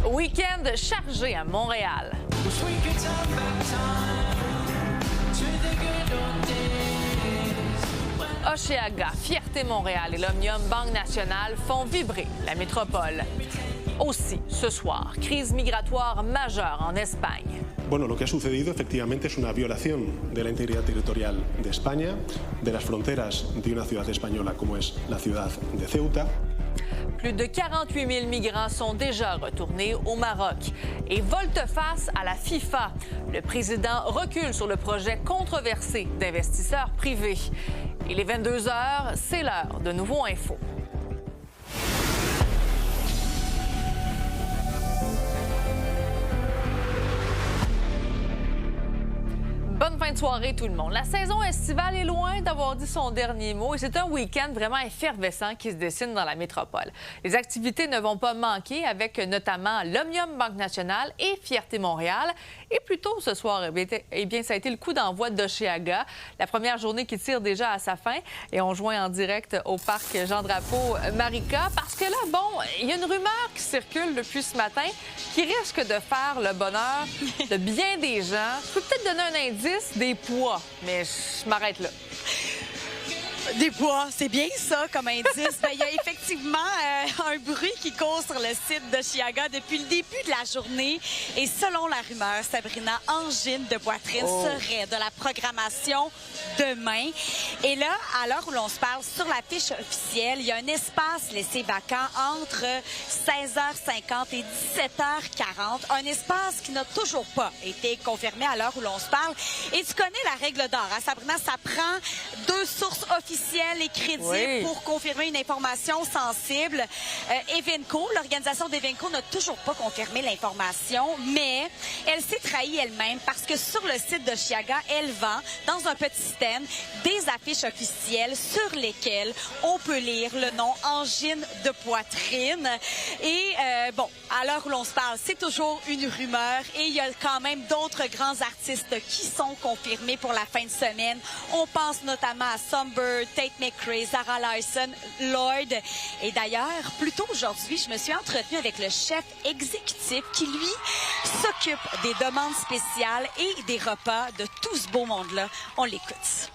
Week-end chargé à Montréal. Hochelaga, Fierté Montréal et l'Omnium Banque Nationale font vibrer la métropole. Aussi, ce soir, crise migratoire majeure en Espagne. Bueno, lo que ha sucedido efectivamente es una violación de la integridad territorial de España, de las fronteras de una ciudad española como es la ciudad de Ceuta. Plus de 48 000 migrants sont déjà retournés au Maroc. Et volte-face à la FIFA. Le président recule sur le projet controversé d'investisseurs privés. Il est 22 heures, c'est l'heure de Nouveau Info. Bonne fin de soirée tout le monde. La saison estivale est loin d'avoir dit son dernier mot et c'est un week-end vraiment effervescent qui se dessine dans la métropole. Les activités ne vont pas manquer avec notamment l'Omnium Banque Nationale et Fierté Montréal. Et plus tôt ce soir, eh bien, ça a été le coup d'envoi d'Hochelaga. La première journée qui tire déjà à sa fin et on joint en direct au parc Jean-Drapeau Marika parce que là, bon, il y a une rumeur qui circule depuis ce matin qui risque de faire le bonheur de bien des gens. Je peux peut-être donner un indice. Des poids, mais je m'arrête là. Des poids, c'est bien ça comme indice. Il y a effectivement un bruit qui court sur le site d'Hochelaga depuis le début de la journée. Et selon la rumeur, Sabrina, angine de poitrine serait de la programmation demain. Et là, à l'heure où l'on se parle, sur la fiche officielle, il y a un espace laissé vacant entre 16h50 et 17h40. Un espace qui n'a toujours pas été confirmé à l'heure où l'on se parle. Et tu connais la règle d'or, hein, Sabrina, ça prend 2 sources officielles et crédibles pour confirmer une information sensible. Evenco, l'organisation d'Evenco n'a toujours pas confirmé l'information, mais elle s'est trahie elle-même parce que sur le site d'Hochelaga, elle vend dans un petit stand des affiches officielles sur lesquelles on peut lire le nom angine de poitrine. Et bon, à l'heure où l'on se parle, c'est toujours une rumeur et il y a quand même d'autres grands artistes qui sont confirmés pour la fin de semaine. On pense notamment à Somber, Tate McRae, Zara Larsson, Lord. Et d'ailleurs, plus tôt aujourd'hui, je me suis entretenue avec le chef exécutif qui, lui, s'occupe des demandes spéciales et des repas de tout ce beau monde-là. On l'écoute.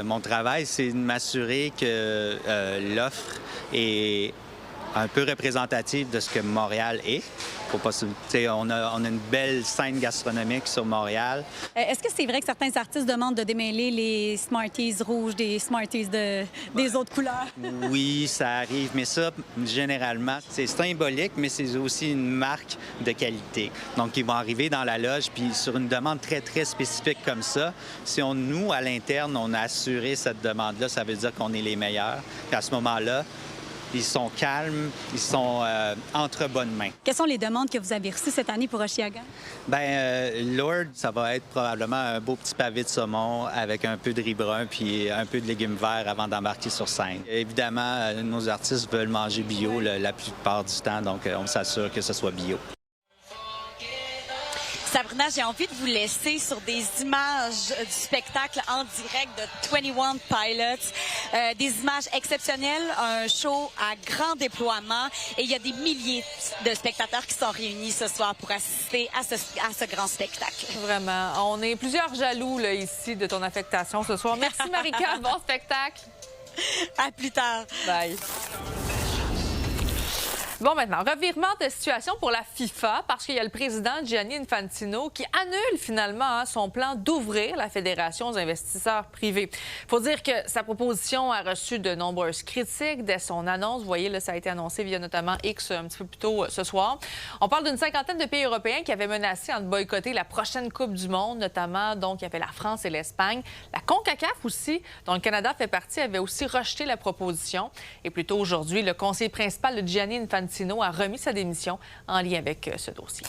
Mon travail, c'est de m'assurer que l'offre est un peu représentative de ce que Montréal est. Faut pas, on a une belle scène gastronomique sur Montréal. Est-ce que c'est vrai que certains artistes demandent de démêler les Smarties rouges des Smarties des autres couleurs? Oui, ça arrive, mais ça, généralement, c'est symbolique, mais c'est aussi une marque de qualité. Donc, ils vont arriver dans la loge, puis sur une demande très, très spécifique comme ça, si nous, à l'interne, on a assuré cette demande-là, ça veut dire qu'on est les meilleurs. Puis à ce moment-là, ils sont calmes, ils sont entre bonnes mains. Quelles sont les demandes que vous avez reçues cette année pour Hochelaga? Bien, Lord, ça va être probablement un beau petit pavé de saumon avec un peu de riz brun puis un peu de légumes verts avant d'embarquer sur scène. Évidemment, nos artistes veulent manger bio la plupart du temps, donc on s'assure que ce soit bio. Sabrina, j'ai envie de vous laisser sur des images du spectacle en direct de 21 Pilots. Des images exceptionnelles, un show à grand déploiement et il y a des milliers de spectateurs qui sont réunis ce soir pour assister à ce grand spectacle. Vraiment. On est plusieurs jaloux là, ici de ton affectation ce soir. Merci Marika, bon spectacle. À plus tard. Bye. Bon, maintenant, revirement de situation pour la FIFA parce qu'il y a le président Gianni Infantino qui annule finalement son plan d'ouvrir la fédération aux investisseurs privés. Il faut dire que sa proposition a reçu de nombreuses critiques dès son annonce. Vous voyez, là, ça a été annoncé via notamment X un petit peu plus tôt ce soir. On parle d'une cinquantaine de pays européens qui avaient menacé de boycotter la prochaine Coupe du Monde, notamment, donc, il y avait la France et l'Espagne. La CONCACAF aussi, dont le Canada fait partie, avait aussi rejeté la proposition. Et plus tôt aujourd'hui, le conseiller principal de Gianni Infantino a remis sa démission en lien avec ce dossier.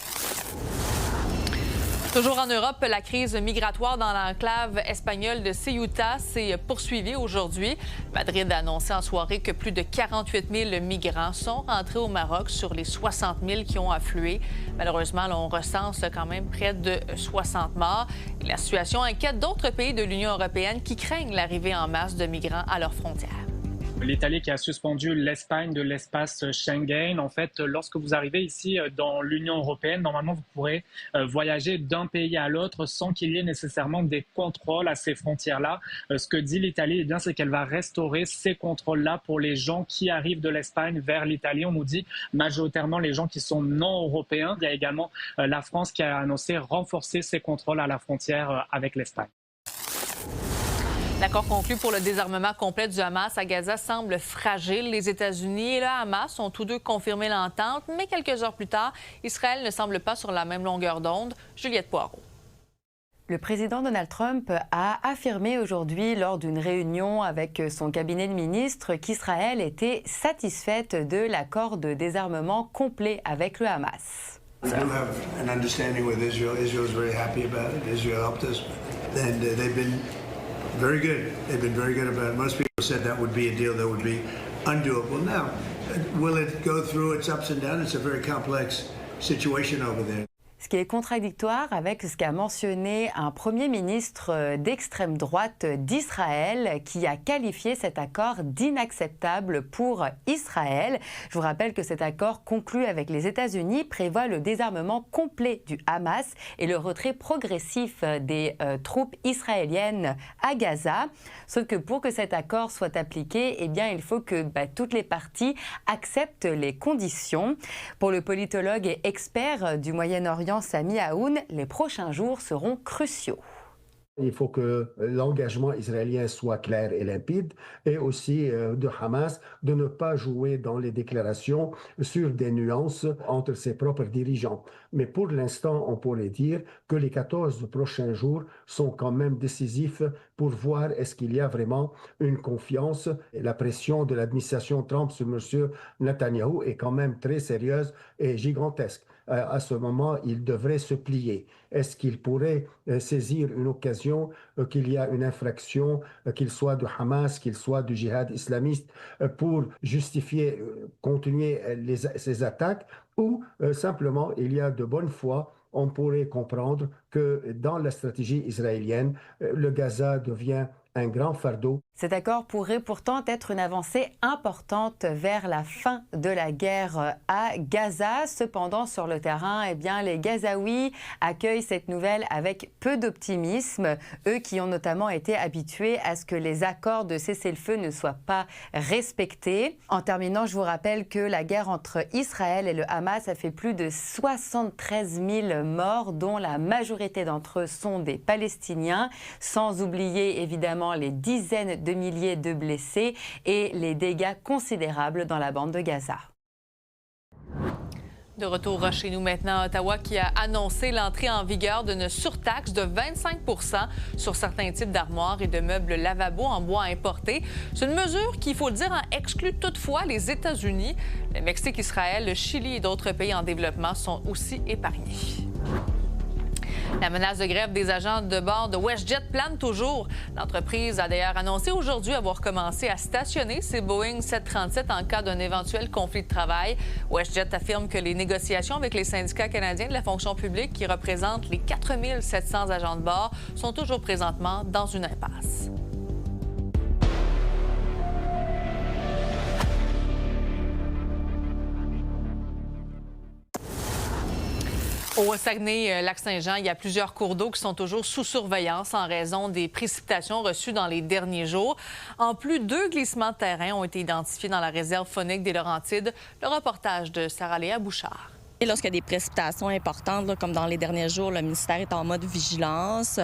Toujours en Europe, la crise migratoire dans l'enclave espagnole de Ceuta s'est poursuivie aujourd'hui. Madrid a annoncé en soirée que plus de 48 000 migrants sont rentrés au Maroc sur les 60 000 qui ont afflué. Malheureusement, on recense quand même près de 60 morts. Et la situation inquiète d'autres pays de l'Union européenne qui craignent l'arrivée en masse de migrants à leurs frontières. L'Italie qui a suspendu l'Espagne de l'espace Schengen. En fait, lorsque vous arrivez ici dans l'Union européenne, normalement, vous pourrez voyager d'un pays à l'autre sans qu'il y ait nécessairement des contrôles à ces frontières-là. Ce que dit l'Italie, eh bien, c'est qu'elle va restaurer ces contrôles-là pour les gens qui arrivent de l'Espagne vers l'Italie. On nous dit majoritairement les gens qui sont non européens. Il y a également la France qui a annoncé renforcer ses contrôles à la frontière avec l'Espagne. L'accord conclu pour le désarmement complet du Hamas à Gaza semble fragile. Les États-Unis et le Hamas ont tous deux confirmé l'entente, mais quelques heures plus tard, Israël ne semble pas sur la même longueur d'onde. Juliette Poirot. Le président Donald Trump a affirmé aujourd'hui lors d'une réunion avec son cabinet de ministres qu'Israël était satisfaite de l'accord de désarmement complet avec le Hamas. We do have an understanding with Israel. Israel is very happy about it. Israel helped us, and they've been very good. They've been very good about it. Most people said that would be a deal that would be undoable. Now, will it go through its ups and downs? It's a very complex situation over there. Ce qui est contradictoire avec ce qu'a mentionné un Premier ministre d'extrême droite d'Israël qui a qualifié cet accord d'inacceptable pour Israël. Je vous rappelle que cet accord conclu avec les États-Unis prévoit le désarmement complet du Hamas et le retrait progressif des troupes israéliennes à Gaza. Sauf que pour que cet accord soit appliqué, eh bien, il faut que toutes les parties acceptent les conditions. Pour le politologue et expert du Moyen-Orient, Sami Aoun, les prochains jours seront cruciaux. Il faut que l'engagement israélien soit clair et limpide et aussi de Hamas de ne pas jouer dans les déclarations sur des nuances entre ses propres dirigeants. Mais pour l'instant, on pourrait dire que les 14 prochains jours sont quand même décisifs pour voir est-ce qu'il y a vraiment une confiance. Et la pression de l'administration Trump sur M. Netanyahou est quand même très sérieuse et gigantesque. À ce moment, il devrait se plier. Est-ce qu'il pourrait saisir une occasion qu'il y a une infraction, qu'il soit du Hamas, qu'il soit du djihad islamiste, pour justifier, continuer ces attaques, ou simplement il y a de bonne foi, on pourrait comprendre que dans la stratégie israélienne, le Gaza devient un grand fardeau. Cet accord pourrait pourtant être une avancée importante vers la fin de la guerre à Gaza. Cependant, sur le terrain, eh bien, les Gazaouis accueillent cette nouvelle avec peu d'optimisme. Eux qui ont notamment été habitués à ce que les accords de cessez-le-feu ne soient pas respectés. En terminant, je vous rappelle que la guerre entre Israël et le Hamas a fait plus de 73 000 morts, dont la majorité d'entre eux sont des Palestiniens, sans oublier évidemment les dizaines de milliers de blessés et les dégâts considérables dans la bande de Gaza. De retour chez nous maintenant à Ottawa, qui a annoncé l'entrée en vigueur d'une surtaxe de 25 % sur certains types d'armoires et de meubles lavabo en bois importés. C'est une mesure qui, il faut le dire, exclut toutefois les États-Unis. Le Mexique, Israël, le Chili et d'autres pays en développement sont aussi épargnés. La menace de grève des agents de bord de WestJet plane toujours. L'entreprise a d'ailleurs annoncé aujourd'hui avoir commencé à stationner ses Boeing 737 en cas d'un éventuel conflit de travail. WestJet affirme que les négociations avec les syndicats canadiens de la fonction publique, qui représentent les 4 700 agents de bord, sont toujours présentement dans une impasse. Au Saguenay-Lac-Saint-Jean, il y a plusieurs cours d'eau qui sont toujours sous surveillance en raison des précipitations reçues dans les derniers jours. En plus, 2 glissements de terrain ont été identifiés dans la réserve faunique des Laurentides. Le reportage de Sarah-Léa Bouchard. Et lorsqu'il y a des précipitations importantes, là, comme dans les derniers jours, le ministère est en mode vigilance.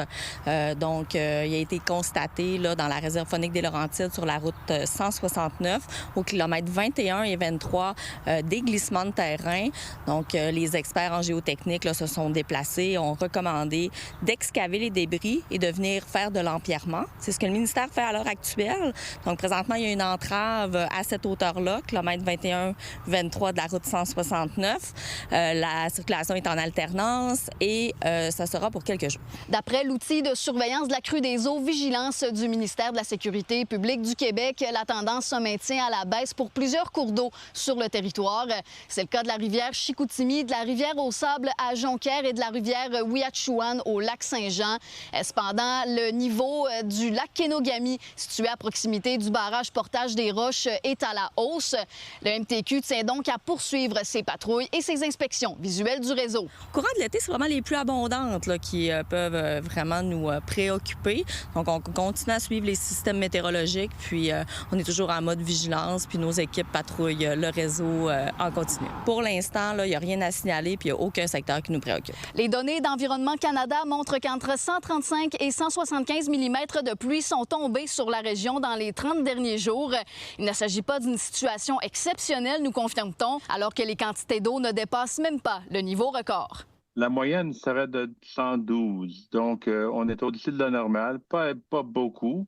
Il a été constaté là, dans la réserve faunique des Laurentides sur la route 169, au kilomètre 21 et 23, des glissements de terrain. Donc, les experts en géotechnique là, se sont déplacés, ont recommandé d'excaver les débris et de venir faire de l'empierrement. C'est ce que le ministère fait à l'heure actuelle. Donc, présentement, il y a une entrave à cette hauteur-là, kilomètre 21-23 de la route 169. La circulation est en alternance et ça sera pour quelques jours. D'après l'outil de surveillance de la crue des eaux, vigilance du ministère de la Sécurité publique du Québec, la tendance se maintient à la baisse pour plusieurs cours d'eau sur le territoire. C'est le cas de la rivière Chicoutimi, de la rivière aux Sables à Jonquière et de la rivière Ouiachiouane au lac Saint-Jean. Cependant, le niveau du lac Kenogami, situé à proximité du barrage Portage des Roches, est à la hausse. Le MTQ tient donc à poursuivre ses patrouilles et ses inspections visuelles du réseau. Au courant de l'été, c'est vraiment les plus abondantes là, qui peuvent vraiment nous préoccuper. Donc, on continue à suivre les systèmes météorologiques, puis on est toujours en mode vigilance, puis nos équipes patrouillent le réseau en continu. Pour l'instant, il n'y a rien à signaler, puis il n'y a aucun secteur qui nous préoccupe. Les données d'Environnement Canada montrent qu'entre 135 et 175 mm de pluie sont tombés sur la région dans les 30 derniers jours. Il ne s'agit pas d'une situation exceptionnelle, nous confirme-t-on, alors que les quantités d'eau ne dépassent même pas le niveau record. La moyenne serait de 112, donc on est au-dessus de la normale, pas beaucoup.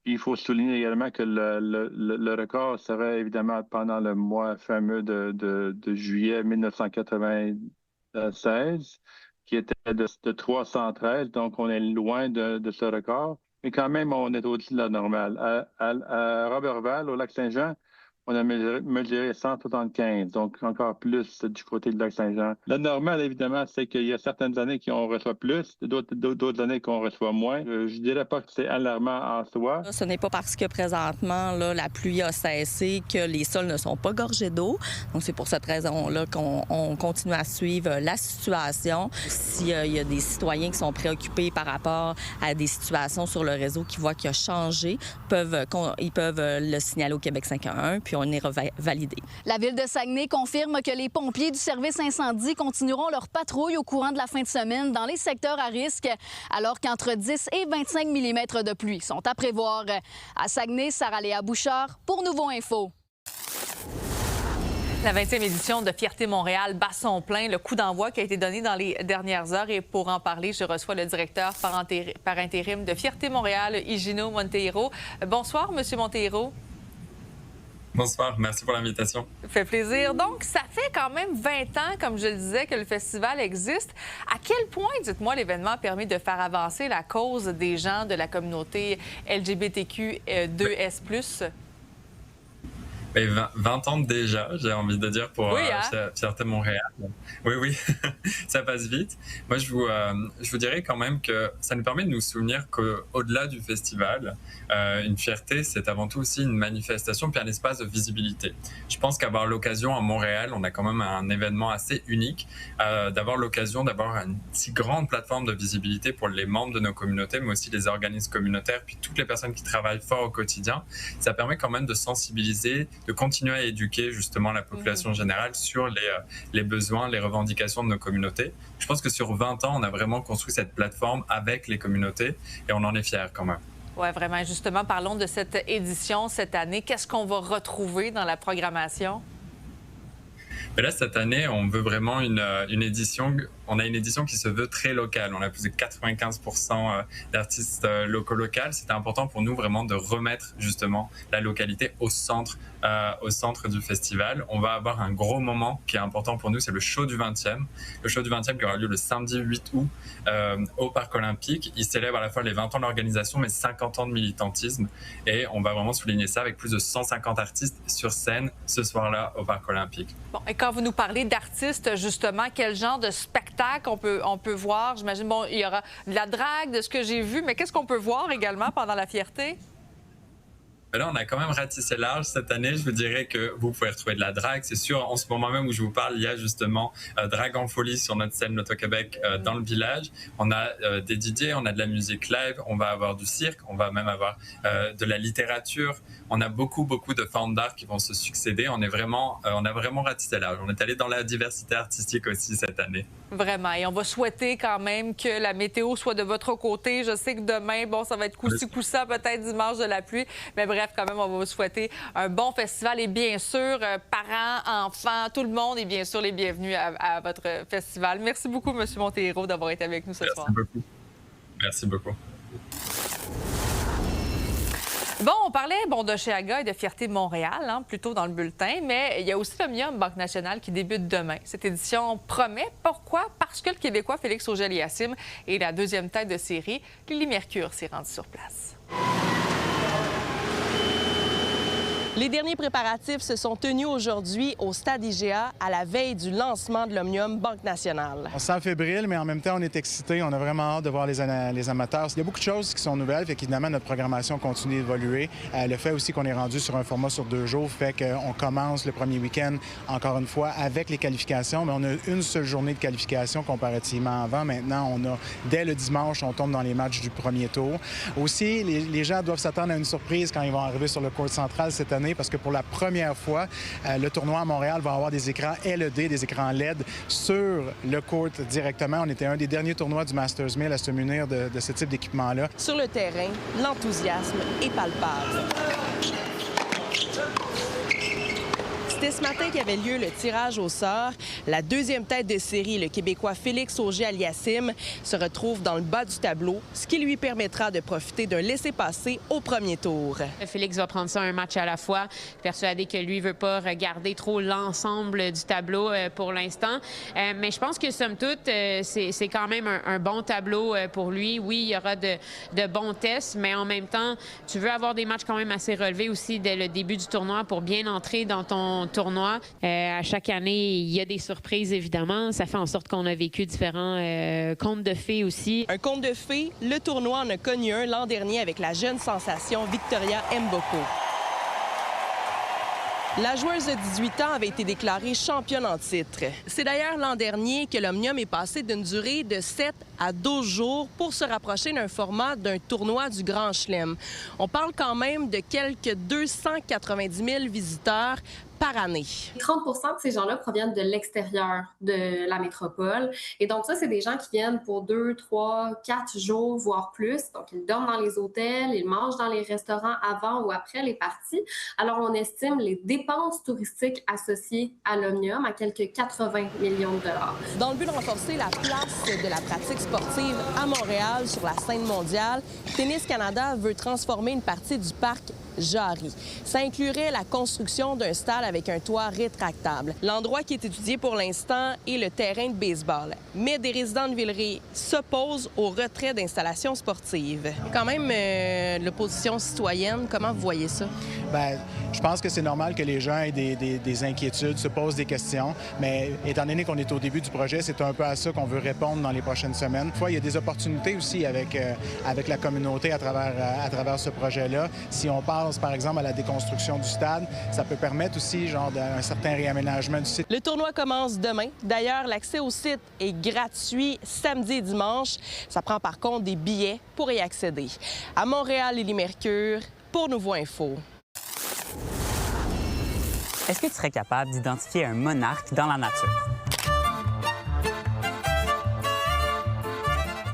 Il faut souligner également que le record serait évidemment pendant le mois fameux de juillet 1996, qui était de 313, donc on est loin de ce record. Mais quand même, on est au-dessus de la normale. À Roberval, au lac Saint-Jean, on a mesuré 175, donc encore plus du côté du lac Saint-Jean. La normale, évidemment, c'est qu'il y a certaines années qu'on reçoit plus, d'autres années qu'on reçoit moins. Je dirais pas que c'est alarmant en soi. Ce n'est pas parce que présentement, là, la pluie a cessé que les sols ne sont pas gorgés d'eau. Donc, c'est pour cette raison-là qu'on continue à suivre la situation. S'il y a des citoyens qui sont préoccupés par rapport à des situations sur le réseau qui voient qu'il a changé, ils peuvent le signaler au Québec 511, puis on ira valider. La Ville de Saguenay confirme que les pompiers du service incendie continueront leur patrouille au courant de la fin de semaine dans les secteurs à risque, alors qu'entre 10 et 25 mm de pluie sont à prévoir. À Saguenay, Sarah-Léa Bouchard pour Nouveau Info. La 20e édition de Fierté Montréal bat son plein. Le coup d'envoi qui a été donné dans les dernières heures. Et pour en parler, je reçois le directeur par intérim de Fierté Montréal, Higino Monteiro. Bonsoir, Monsieur Monteiro. Bonsoir, merci pour l'invitation. Ça fait plaisir. Donc, ça fait quand même 20 ans, comme je le disais, que le festival existe. À quel point, dites-moi, l'événement a permis de faire avancer la cause des gens de la communauté LGBTQ2S+. 20 ans déjà, j'ai envie de dire, pour Fierté Montréal. Oui, ça passe vite. Moi, je vous dirais quand même que ça nous permet de nous souvenir qu'au-delà du festival, une fierté, c'est avant tout aussi une manifestation puis un espace de visibilité. Je pense qu'avoir l'occasion à Montréal, on a quand même un événement assez unique, d'avoir l'occasion d'avoir une si grande plateforme de visibilité pour les membres de nos communautés, mais aussi les organismes communautaires, puis toutes les personnes qui travaillent fort au quotidien. Ça permet quand même de sensibiliser, de continuer à éduquer justement la population générale sur les besoins, les revendications de nos communautés. Je pense que sur 20 ans, on a vraiment construit cette plateforme avec les communautés et on en est fiers quand même. Oui, vraiment. Justement, parlons de cette édition cette année. Qu'est-ce qu'on va retrouver dans la programmation? Mais là, cette année, on veut vraiment une édition. On a une édition qui se veut très locale. On a plus de 95% d'artistes locaux. C'était important pour nous vraiment de remettre justement la localité au centre du festival. On va avoir un gros moment qui est important pour nous, c'est le show du 20e. Le show du 20e qui aura lieu le samedi 8 août au Parc Olympique. Il célèbre à la fois les 20 ans de l'organisation, mais 50 ans de militantisme. Et on va vraiment souligner ça avec plus de 150 artistes sur scène ce soir-là au Parc Olympique. Bon, et quand vous nous parlez d'artistes, justement, quel genre de spectacle on peut voir? J'imagine, bon, il y aura de la drague, de ce que j'ai vu, mais qu'est-ce qu'on peut voir également pendant la fierté? Là, on a quand même ratissé large cette année. Je vous dirais que vous pouvez retrouver de la drague. C'est sûr, en ce moment même où je vous parle, il y a justement Drague en folie sur notre scène Loto-Québec dans le village. On a des DJ, on a de la musique live, on va avoir du cirque, on va même avoir de la littérature. On a beaucoup de formes d'art qui vont se succéder. On a vraiment ratissé large. On est allé dans la diversité artistique aussi cette année. Vraiment. Et on va souhaiter quand même que la météo soit de votre côté. Je sais que demain, bon, ça va être coup-ci, coup-ça, peut-être dimanche de la pluie. Mais bref, quand même, on va vous souhaiter un bon festival. Et bien sûr, parents, enfants, tout le monde est bien sûr les bienvenus à votre festival. Merci beaucoup, M. Monteiro, d'avoir été avec nous ce soir. Merci beaucoup. Bon, on parlait d'Oshéaga et de Fierté Montréal, plus tôt dans le bulletin, mais il y a aussi l'Omnium Banque Nationale qui débute demain. Cette édition promet. Pourquoi? Parce que le Québécois Félix Auger-Aliassime est la deuxième tête de série. Lily Mercure s'est rendue sur place. Les derniers préparatifs se sont tenus aujourd'hui au Stade IGA à la veille du lancement de l'Omnium Banque Nationale. On se sent fébrile, mais en même temps, on est excité. On a vraiment hâte de voir les amateurs. Il y a beaucoup de choses qui sont nouvelles, fait qu'évidemment, notre programmation continue d'évoluer. Le fait aussi qu'on est rendu sur un format sur 2 jours fait qu'on commence le premier week-end, encore une fois, avec les qualifications, mais on a une seule journée de qualification comparativement avant. Maintenant, dès le dimanche, on tombe dans les matchs du premier tour. Aussi, les gens doivent s'attendre à une surprise quand ils vont arriver sur le court central cette année, parce que pour la première fois, le tournoi à Montréal va avoir des écrans LED, des écrans LED sur le court directement. On était un des derniers tournois du Masters 1000 à se munir de ce type d'équipement-là. Sur le terrain, l'enthousiasme est palpable. C'était ce matin qu'avait lieu le tirage au sort. La deuxième tête de série, le Québécois Félix Auger-Aliassime, se retrouve dans le bas du tableau, ce qui lui permettra de profiter d'un laissez-passer au premier tour. Félix va prendre ça un match à la fois, persuadé que lui ne veut pas regarder trop l'ensemble du tableau pour l'instant. Mais je pense que, somme toute, c'est quand même un bon tableau pour lui. Oui, il y aura de bons tests, mais en même temps, tu veux avoir des matchs quand même assez relevés aussi dès le début du tournoi pour bien entrer dans ton tournoi. À chaque année, il y a des surprises, évidemment. Ça fait en sorte qu'on a vécu différents contes de fées aussi. Un conte de fées, le tournoi en a connu un l'an dernier avec la jeune sensation Victoria Mboko. La joueuse de 18 ans avait été déclarée championne en titre. C'est d'ailleurs l'an dernier que l'Omnium est passé d'une durée de 7 à 12 jours pour se rapprocher d'un format d'un tournoi du Grand Chelem. On parle quand même de quelques 290 000 visiteurs par année. 30 % de ces gens-là proviennent de l'extérieur de la métropole. Et donc ça, c'est des gens qui viennent pour 2, 3, 4 jours, voire plus. Donc, ils dorment dans les hôtels, ils mangent dans les restaurants avant ou après les parties. Alors, on estime les dépenses touristiques associées à l'Omnium à quelques 80 millions de dollars. Dans le but de renforcer la place de la pratique sportive à Montréal sur la scène mondiale, Tennis Canada veut transformer une partie du parc Jarry. Ça inclurait la construction d'un stade avec un toit rétractable. L'endroit qui est étudié pour l'instant est le terrain de baseball. Mais des résidents de Villeray s'opposent au retrait d'installations sportives. Quand même, l'opposition citoyenne, comment vous voyez ça? Bien, je pense que c'est normal que les gens aient des inquiétudes, se posent des questions, mais étant donné qu'on est au début du projet, c'est un peu à ça qu'on veut répondre dans les prochaines semaines. Toutefois, il y a des opportunités aussi avec la communauté à travers ce projet-là. Si on pense, par exemple, à la déconstruction du stade, ça peut permettre aussi un certain réaménagement du site. Le tournoi commence demain. D'ailleurs, l'accès au site est gratuit samedi et dimanche. Ça prend par contre des billets pour y accéder. À Montréal, Lily Mercure, pour Nouveau Info. Est-ce que tu serais capable d'identifier un monarque dans la nature?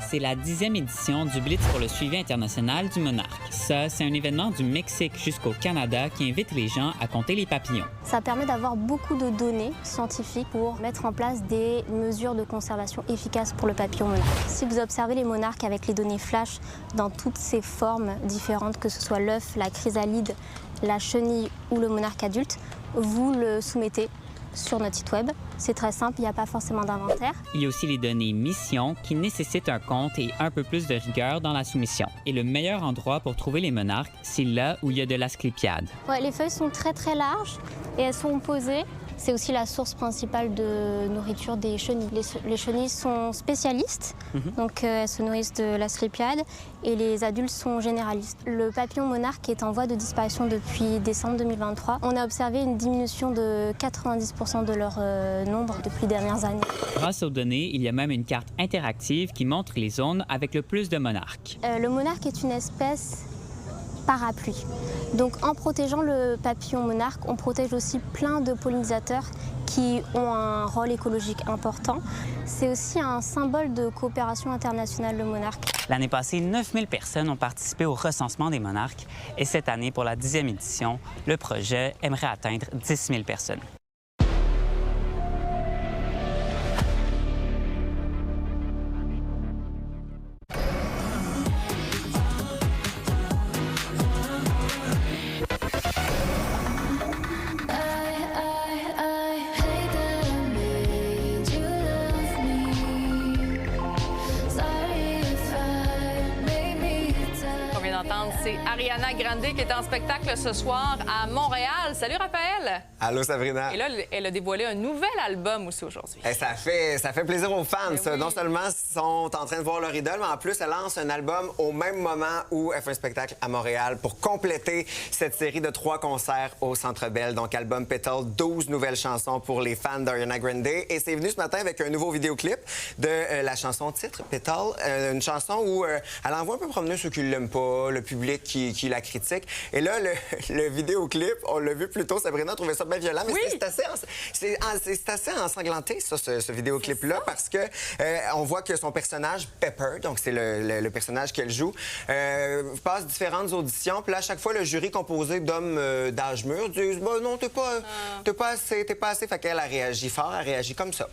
C'est la 10e édition du Blitz pour le suivi international du monarque. Ça, c'est un événement du Mexique jusqu'au Canada qui invite les gens à compter les papillons. Ça permet d'avoir beaucoup de données scientifiques pour mettre en place des mesures de conservation efficaces pour le papillon monarque. Si vous observez les monarques avec les données flash dans toutes ces formes différentes, que ce soit l'œuf, la chrysalide, la chenille ou le monarque adulte, vous le soumettez sur notre site web. C'est très simple, il n'y a pas forcément d'inventaire. Il y a aussi les données mission qui nécessitent un compte et un peu plus de rigueur dans la soumission. Et le meilleur endroit pour trouver les monarques, c'est là où il y a de l'asclépiade. Ouais, les feuilles sont très très larges et elles sont posées. C'est aussi la source principale de nourriture des chenilles. Les chenilles sont spécialistes, donc elles se nourrissent de l'asclépiade et les adultes sont généralistes. Le papillon monarque est en voie de disparition depuis décembre 2023. On a observé une diminution de 90% de leur nombre depuis les dernières années. Grâce aux données, il y a même une carte interactive qui montre les zones avec le plus de monarques. Le monarque est une espèce parapluie. Donc en protégeant le papillon monarque, on protège aussi plein de pollinisateurs qui ont un rôle écologique important. C'est aussi un symbole de coopération internationale, le monarque. L'année passée, 9000 personnes ont participé au recensement des monarques et cette année, pour la 10e édition, le projet aimerait atteindre 10 000 personnes. attendre, c'est Ariana Grande qui est en spectacle ce soir à Montréal. Salut Raphaël! Allô Sabrina! Et là, elle a dévoilé un nouvel album aussi aujourd'hui. Et ça fait plaisir aux fans. Oui. Non seulement ils sont en train de voir leur idole, mais en plus, elle lance un album au même moment où elle fait un spectacle à Montréal pour compléter cette série de 3 concerts au Centre Bell. Donc, album Petal, 12 nouvelles chansons pour les fans d'Ariana Grande. Et c'est venu ce matin avec un nouveau vidéoclip de la chanson titre, Petal. Une chanson où elle envoie un peu promener ceux qui l'aiment pas, le public qui la critique. Et là, le vidéoclip, on l'a vu plus tôt, Sabrina trouvait ça bien violent, mais c'est assez ensanglanté, ça, ce vidéoclip-là, parce que on voit que son personnage, Pepper, donc c'est le personnage qu'elle joue, passe différentes auditions. Puis là, à chaque fois, le jury composé d'hommes d'âge mûr disent bah, non, t'es pas assez. Fait qu'elle a réagi fort, elle réagit comme ça.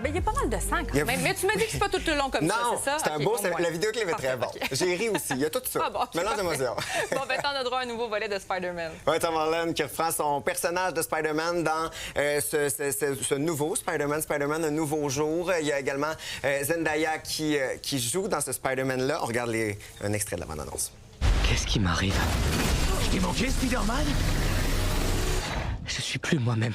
Il y a pas mal de sang quand même. Mais tu m'as dit que c'est pas tout le long comme ça, c'est ça? Non, c'est un beau... La vidéoclip est très bon. J'ai ri aussi. Il y a tout ça. Ah bon, okay, mélange d'émotions. Bon, ben t'en as droit à un nouveau volet de Spider-Man. Oui, Tom Holland qui reprend son personnage de Spider-Man dans ce nouveau Spider-Man, Un nouveau jour. Il y a également Zendaya qui joue dans ce Spider-Man-là. On regarde un extrait de la bande-annonce. Qu'est-ce qui m'arrive? Je t'ai manqué, Spider-Man? Je suis plus moi-même.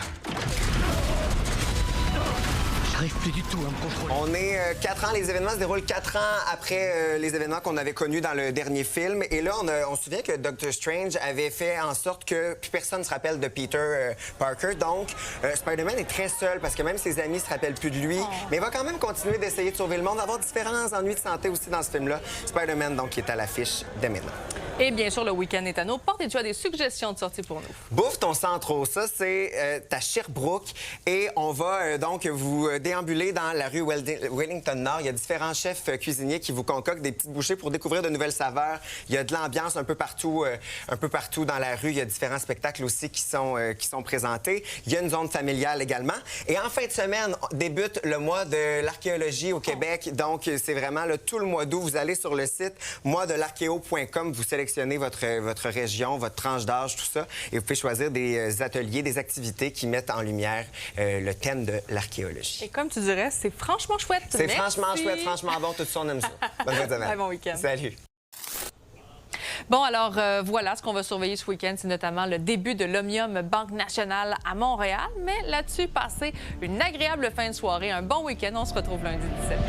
J'arrive plus du tout à me contrôler. On est 4 ans, les événements se déroulent 4 ans après les événements qu'on avait connus dans le dernier film. Et là, on se souvient que Doctor Strange avait fait en sorte que plus personne ne se rappelle de Peter Parker. Donc, Spider-Man est très seul parce que même ses amis ne se rappellent plus de lui. Mais il va quand même continuer d'essayer de sauver le monde, avoir différents ennuis de santé aussi dans ce film-là. Spider-Man, donc, qui est à l'affiche dès maintenant. Et bien sûr, le week-end est à nos portes et tu as des suggestions de sortie pour nous. Bouffe ton centre, ça, c'est à Sherbrooke. Et on va donc vous déambuler dans la rue Wellington-Nord. Il y a différents chefs cuisiniers qui vous concoctent des petites bouchées pour découvrir de nouvelles saveurs. Il y a de l'ambiance un peu partout dans la rue. Il y a différents spectacles aussi qui sont présentés. Il y a une zone familiale également. Et en fin de semaine, débute le mois de l'archéologie au Québec. Donc, c'est vraiment tout le mois d'août. Vous allez sur le site moisdelarchéo.com, vous sélectionnez votre région, votre tranche d'âge, tout ça. Et vous pouvez choisir des ateliers, des activités qui mettent en lumière le thème de l'archéologie. Et comme tu dirais, c'est franchement chouette. C'est franchement chouette, franchement bon. Tout ça, on aime ça. Bonne fin de semaine. Bon week-end. Salut. Bon, alors voilà, ce qu'on va surveiller ce week-end, c'est notamment le début de l'Omnium Banque Nationale à Montréal. Mais là-dessus, passez une agréable fin de soirée, un bon week-end. On se retrouve lundi 17h.